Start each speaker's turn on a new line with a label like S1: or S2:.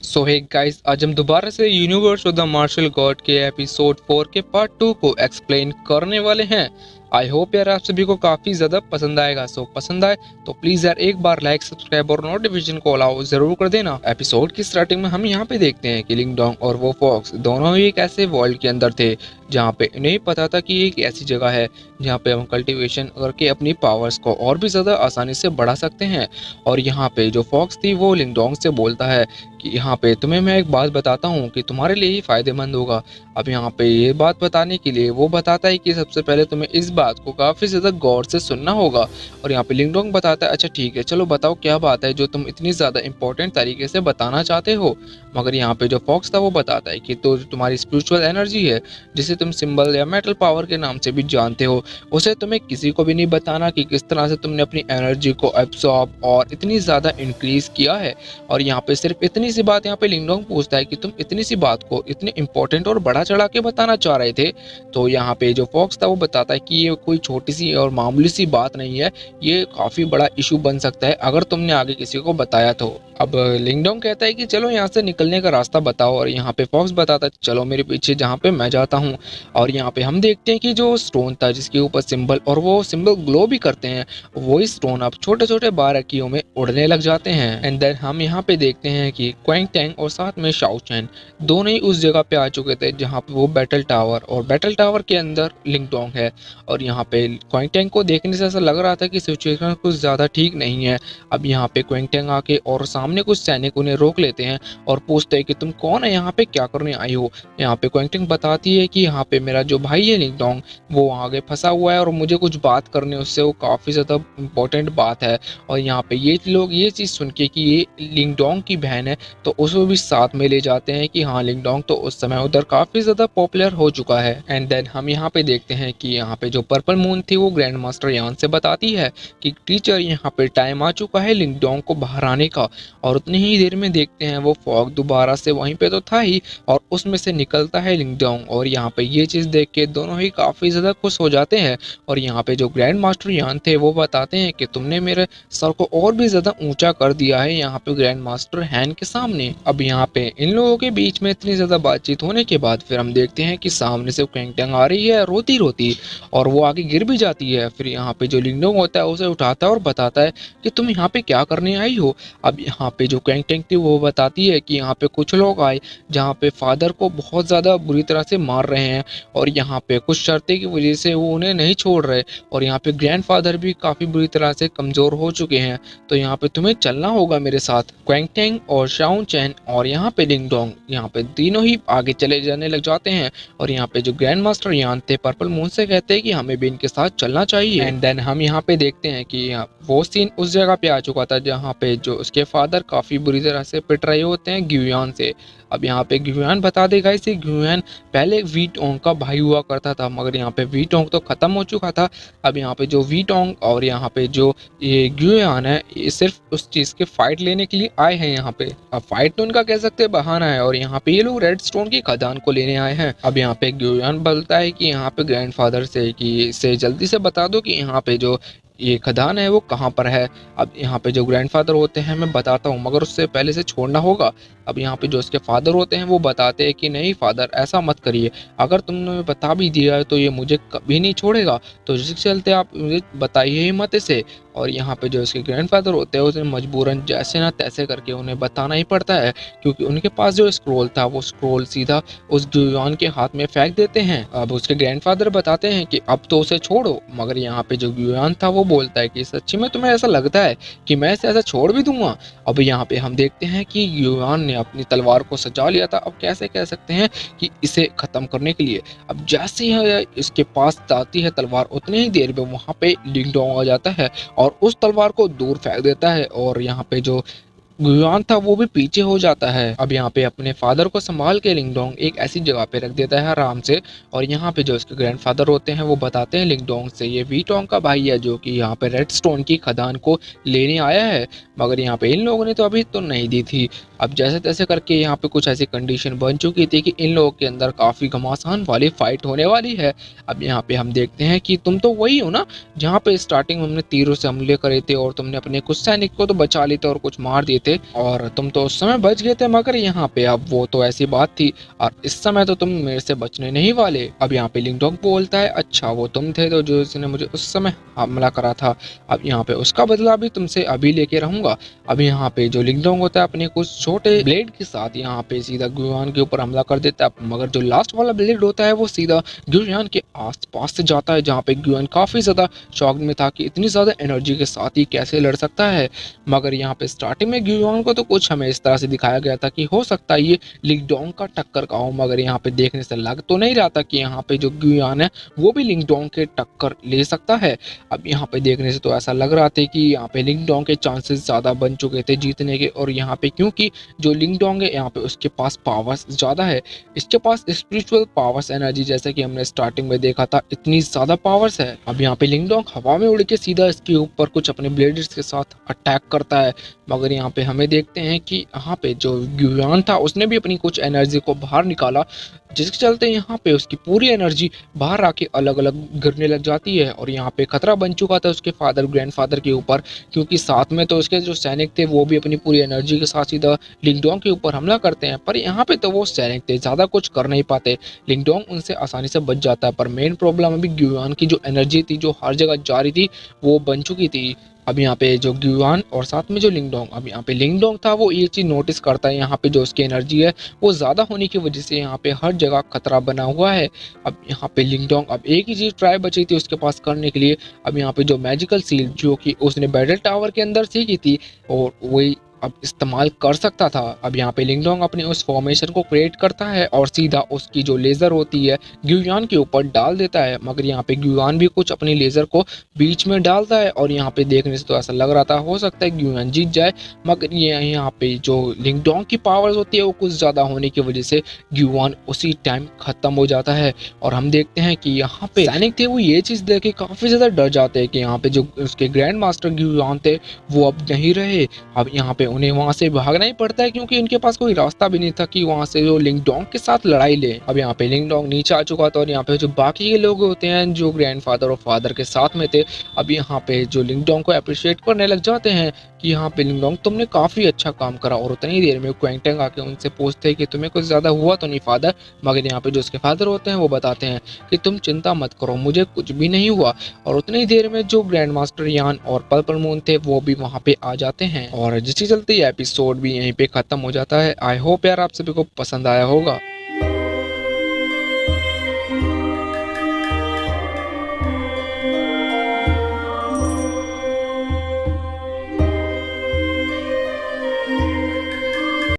S1: सो hey guys, आज हम दोबारा से universe of the martial god के एपिसोड 4 के पार्ट 2 को एक्सप्लेन करने वाले हैं। आई होप यार आप सभी को काफ़ी ज़्यादा पसंद आएगा। सो पसंद आए तो प्लीज़ यार एक बार लाइक, सब्सक्राइब और नोटिफिकेशन को अलाउ ज़रूर कर देना। एपिसोड की स्टार्टिंग में हम यहाँ पे देखते हैं कि लिंगडोंग और वो फॉक्स दोनों ही एक ऐसे वर्ल्ड के अंदर थे जहाँ पे इन्हें पता था कि एक ऐसी जगह है जहाँ पे हम कल्टीवेशन करके अपनी पावर्स को और भी ज़्यादा आसानी से बढ़ा सकते हैं। और यहाँ पे जो फॉक्स थी वो लिंगडोंग से बोलता है कि यहाँ पे तुम्हें मैं एक बात बताता हूँ कि तुम्हारे लिए ही फायदेमंद होगा। अब यहाँ पे ये बात बताने के लिए वो बताता है कि सबसे पहले तुम्हें इस बात को काफ़ी ज़्यादा गौर से सुनना होगा। और यहाँ पे लिंगडोंग बताता है, अच्छा ठीक है, चलो बताओ क्या बात है जो तुम इतनी ज़्यादा इंपॉर्टेंट तरीके से बताना चाहते हो। मगर यहाँ पे जो फॉक्स था वो बताता है कि तो तुम्हारी स्पिरिचुअल एनर्जी है, जिसे तुम सिंबल या मेटल पावर के नाम से भी जानते हो, उसे तुम्हें किसी को भी नहीं बताना कि किस तरह से तुमने अपनी एनर्जी को एब्सॉर्ब और इतनी ज़्यादा इंक्रीज किया है। और यहाँ पे सिर्फ इतनी सी बात यहाँ पे लिंगडोंग पूछता है कि तुम इतनी सी बात को इतने इंपॉर्टेंट और बड़ा चढ़ा के बताना चाह रहे थे। तो यहाँ पे जो फॉक्स था वो बताता है कि ये कोई छोटी सी और मामूली सी बात नहीं है, ये काफ़ी बड़ा इशू बन सकता है अगर तुमने आगे किसी को बताया तो। अब लिंगडोंग कहता है कि चलो यहाँ से निकलने का रास्ता बताओ। और यहाँ पे फॉक्स बताता है चलो मेरे पीछे जहाँ पे मैं जाता हूँ। और यहाँ पे हम देखते हैं कि जो स्टोन था जिसके ऊपर सिंबल और वो सिंबल ग्लो भी करते हैं, वही स्टोन अब छोटे छोटे बारीकियों में उड़ने लग जाते हैं। एंड देन हम यहाँ पे देखते हैं कि क्वेंग टैंग और साथ में शाओ चैन दोनों ही उस जगह पे आ चुके थे जहाँ पे वो बैटल टावर, और बैटल टावर के अंदर लिंगडोंग है। और यहाँ पे क्वेंग टैंग को देखने से ऐसा लग रहा था कि सिचुएशन कुछ ज़्यादा ठीक नहीं है। अब यहाँ पे क्वेंग टैंग आके और सामने कुछ सैनिक उन्हें रोक लेते हैं और पूछते हैं कि तुम कौन है, यहाँ पे क्या करने आई हो। यहाँ पे क्वेंग टैंग बताती है कि यहाँ पे मेरा जो भाई है लिंगडोंग, वो आगे फंसा हुआ है और मुझे कुछ बात करनी है उससे, वो काफ़ी ज़्यादा इंपॉर्टेंट बात है। और यहाँ पे ये लोग ये चीज़ सुन के कि ये लिंगडोंग की बहन है तो उसको भी साथ में ले जाते हैं कि हाँ, लिंगडोंग तो उस समय उधर काफ़ी ज़्यादा पॉपुलर हो चुका है। एंड देन हम यहाँ पे देखते हैं कि यहाँ पे जो पर्पल मून थी वो ग्रैंड मास्टर यान से बताती है कि टीचर यहाँ पे टाइम आ चुका है लिंगडोंग को बाहर आने का। और उतनी ही देर में देखते हैं वो फॉग दोबारा से वहीं पे तो था ही और उसमें से निकलता है लिंगडोंग। और यहाँ पे ये चीज़ देख के दोनों ही काफ़ी ज़्यादा खुश हो जाते हैं। और यहाँ पे जो ग्रैंड मास्टर यान थे वो बताते हैं कि तुमने मेरे सर को और भी ज़्यादा ऊंचा कर दिया है यहाँ पे ग्रैंड मास्टर हैन के सामने। अब यहाँ पे इन लोगों के बीच में इतनी ज़्यादा बातचीत होने के बाद फिर हम देखते हैं कि सामने से क्वेंग टैंग आ रही है रोती रोती, और वो आगे गिर भी जाती है। फिर यहाँ पे जो लिंगडोंग होता है उसे उठाता है और बताता है कि तुम यहाँ पे क्या करने आई हो। अब यहाँ पे जो क्वेंग टैंग थी वो बताती है कि यहाँ पे कुछ लोग आए जहाँ पे फादर को बहुत ज़्यादा बुरी तरह से मार रहे हैं और यहाँ पे कुछ शर्तें की वजह से वो उन्हें नहीं छोड़ रहे, और यहाँ पे ग्रैंडफादर भी काफ़ी बुरी तरह से कमज़ोर हो चुके हैं, तो यहाँ पे तुम्हें चलना होगा मेरे साथ। क्वेंग टैंग और शाओ चैन और यहाँ पे लिंगडोंग यहाँ पे तीनों ही आगे चले जाने लग जाते हैं। और यहाँ पे जो ग्रैंड मास्टर यान थे पर्पल मून से कहते हैं कि हमें भी इनके साथ चलना चाहिए। एंड देन हम यहाँ पे देखते हैं कि वो सीन उस जगह पे आ चुका था जहाँ पे जो उसके फादर काफ़ी बुरी तरह से पिट रहे होते हैं ग्युयान से। अब यहाँ पे ग्युयान बता देगा इसे, ग्युयान पहले वीटोंग का भाई हुआ करता था, मगर यहाँ पे वीटोंग तो ख़त्म हो चुका था। अब यहाँ पे जो वीटोंग और यहाँ पे जो ये ग्युयान है, ये सिर्फ उस चीज़ के फाइट लेने के लिए आए हैं यहाँ पे। अब फाइट तो उनका कह सकते हैं बहाना है, और यहाँ पे ये लोग रेड स्टोन की खदान को लेने आए हैं। अब यहाँ पे ग्युयान बोलता है कि यहाँ पे ग्रैंडफादर से कि इसे जल्दी से बता दो कि यहाँ पे जो ये खदान है वो कहाँ पर है। अब यहाँ पे जो ग्रैंडफादर होते हैं मैं बताता हूँ, मगर उससे पहले से छोड़ना होगा। अब यहाँ पे जो उसके फादर होते हैं वो बताते हैं कि नहीं फादर, ऐसा मत करिए, अगर तुमने बता भी दिया है तो ये मुझे कभी नहीं छोड़ेगा, तो जिसके चलते आप मुझे बताइए ही मत इसे। और यहाँ पे जो उसके ग्रैंडफादर होते हैं उसे मजबूरन जैसे ना तैसे करके उन्हें बताना ही पड़ता है, क्योंकि उनके पास जो स्क्रोल था वो स्क्रोल सीधा उस ग्युयान के हाथ में फेंक देते हैं। अब उसके ग्रैंडफादर बताते हैं कि अब तो उसे छोड़ो, मगर यहाँ पे जो ग्युयान था वो बोलता है कि सच्ची में तुम्हें ऐसा लगता है कि मैं इसे ऐसा छोड़ भी दूंगा। अब यहाँ पे हम देखते हैं कि ग्युयान ने अपनी तलवार को सजा लिया था, अब कैसे कह सकते हैं कि इसे खत्म करने के लिए। अब जैसे ही इसके पास आती है तलवार, उतनी ही देर में वहाँ पे लिंगडोंग आ जाता है और उस तलवार को दूर फेंक देता है, और यहाँ पे जो गुयान था वो भी पीछे हो जाता है। अब यहाँ पे अपने फादर को संभाल के लिंगडोंग एक ऐसी जगह पे रख देता है आराम से। और यहाँ पे जो उसके ग्रैंडफादर होते हैं वो बताते हैं लिंगडोंग से ये वीटोंग का भाई है जो कि यहाँ पे रेड स्टोन की खदान को लेने आया है, मगर यहाँ पे इन लोगों ने तो अभी तो नहीं दी थी। अब जैसे तैसे करके यहाँ पे कुछ ऐसी कंडीशन बन चुकी थी कि इन लोगों के अंदर काफ़ी घमासान वाली फाइट होने वाली है। अब यहाँ पे हम देखते हैं कि तुम तो वही हो ना जहाँ पे स्टार्टिंग में हमने तीरों से हमले करे थे और तुमने अपने कुछ सैनिक को तो बचा लिए थे और कुछ मार दिए थे। थे और तुम तो उस समय बच गए थे, मगर यहाँ पे अब वो तो ऐसी बात थी और इस समय तो तुम मेरे से बचने नहीं वाले। अब यहाँ पे लिंगडोंग बोलता है, अच्छा वो तुम थे तो जिसने मुझे उस समय हमला करा था, अब यहाँ पे उसका बदला भी तुमसे अभी लेके रहूंगा। अब यहाँ पे जो लिंगडोंग होता है अपने कुछ छोटे ब्लेड के साथ यहाँ पे सीधा गुयान के ऊपर हमला कर देता है, मगर जो लास्ट वाला ब्लेड होता है वो सीधा गुयान के आसपास से जाता है, जहाँ पे गुयान काफी ज्यादा शॉक में था कि इतनी ज्यादा एनर्जी के साथ ही कैसे लड़ सकता है। मगर यहाँ पे स्टार्टिंग में गुयान को तो कुछ हमें इस तरह से दिखाया गया था कि हो सकता है ये लिंगडोंग का टक्कर का हो, मगर यहाँ पे देखने से लग तो नहीं रहा था कि यहाँ पे जो गुयान है वो भी लिंगडोंग के टक्कर ले सकता है। अब यहाँ पे देखने से तो ऐसा लग रहा था कि यहाँ पे लिंगडोंग के चांसेस ज्यादा बन चुके थे जीतने के, और यहाँ पे क्योंकि जो लिंगडोंग है यहाँ पे उसके पास पावर्स ज्यादा है, इसके पास स्पिरिचुअल पावर्स एनर्जी, जैसे कि हमने स्टार्टिंग में देखा था इतनी ज्यादा पावर्स है। अब यहाँ पे लिंगडोंग हवा में उड़ के सीधा इसके ऊपर कुछ अपने ब्लेडर्स के साथ अटैक करता है, मगर यहाँ पे हमें देखते हैं कि यहाँ पे जो गुयान था उसने भी अपनी कुछ एनर्जी को बाहर निकाला, जिसके चलते यहाँ पे उसकी पूरी एनर्जी बाहर आके अलग अलग गिरने लग जाती है। और यहाँ पे खतरा बन चुका था उसके फादर ग्रैंडफादर के ऊपर, क्योंकि साथ में तो उसके जो सैनिक थे वो भी अपनी पूरी एनर्जी के साथ सीधा लिंगडोंग के ऊपर हमला करते हैं, पर यहाँ पे तो वो सैनिक थे ज्यादा कुछ कर नहीं पाते, लिंगडोंग उनसे आसानी से बच जाता है। पर मेन प्रॉब्लम अभी गुयान की जो एनर्जी थी जो हर जगह जा रही थी वो बन चुकी थी। अब यहाँ पे जो गुयान और साथ में जो लिंगडोंग, अब यहाँ पे लिंगडोंग था वो ये चीज नोटिस करता है यहाँ पे जो उसकी एनर्जी है वो ज्यादा होने की वजह से यहाँ पे हर जगह खतरा बना हुआ है। अब यहाँ पे लिंगडोंग अब एक ही चीज ट्राई बची थी उसके पास करने के लिए, अब यहाँ पे जो मैजिकल सील जो कि उसने बैटल टावर के अंदर सीखी थी और वही अब इस्तेमाल कर सकता था। अब यहाँ पे लिंगडोंग अपने उस फॉर्मेशन को क्रिएट करता है और सीधा उसकी जो लेजर होती है गुयान के ऊपर डाल देता है, मगर यहाँ पे गुयान भी कुछ अपनी लेजर को बीच में डालता है और यहाँ पे देखने से तो ऐसा लग रहा था हो सकता है गुयान जीत जाए, मगर ये यहाँ पे जो लिंगडोंग की पावर्स होती है वो कुछ ज्यादा होने की वजह से गुयान उसी टाइम खत्म हो जाता है। और हम देखते हैं कि यहाँ पे सैनिक थे वो ये चीज देख के काफी ज्यादा डर जाते हैं कि यहाँ पे जो उसके ग्रैंड मास्टर गुयान थे वो अब नहीं रहे। अब यहाँ पे उन्हें वहां से भागना ही पड़ता है क्योंकि उनके पास कोई रास्ता भी नहीं था कि वहां से जो लिंगडोंग के साथ लड़ाई ले। अब यहाँ पे लिंगडोंग नीचे आ चुका था और यहाँ पे जो बाकी के लोग होते हैं जो ग्रैंडफादर और फादर के साथ में थे, अब यहाँ पे जो लिंगडोंग को अप्रिशिएट करने लग जाते हैं कि यहाँ पे लिंगडोंग तुमने काफी अच्छा काम करा, और उतनी ही देर में क्वेंगटेंग आके उनसे पूछते हैं कि तुम्हें कुछ ज्यादा हुआ तो नहीं फादर, मगर यहाँ पे जो उसके फादर होते हैं वो बताते हैं कि तुम चिंता मत करो मुझे कुछ भी नहीं हुआ। और उतनी ही देर में जो ग्रैंड मास्टर यान और पर्पल मून थे वो भी वहाँ पे आ जाते हैं और जिसके चलते ये एपिसोड भी यहीं पे खत्म हो जाता है। आई होप यार आप सभी को पसंद आया होगा।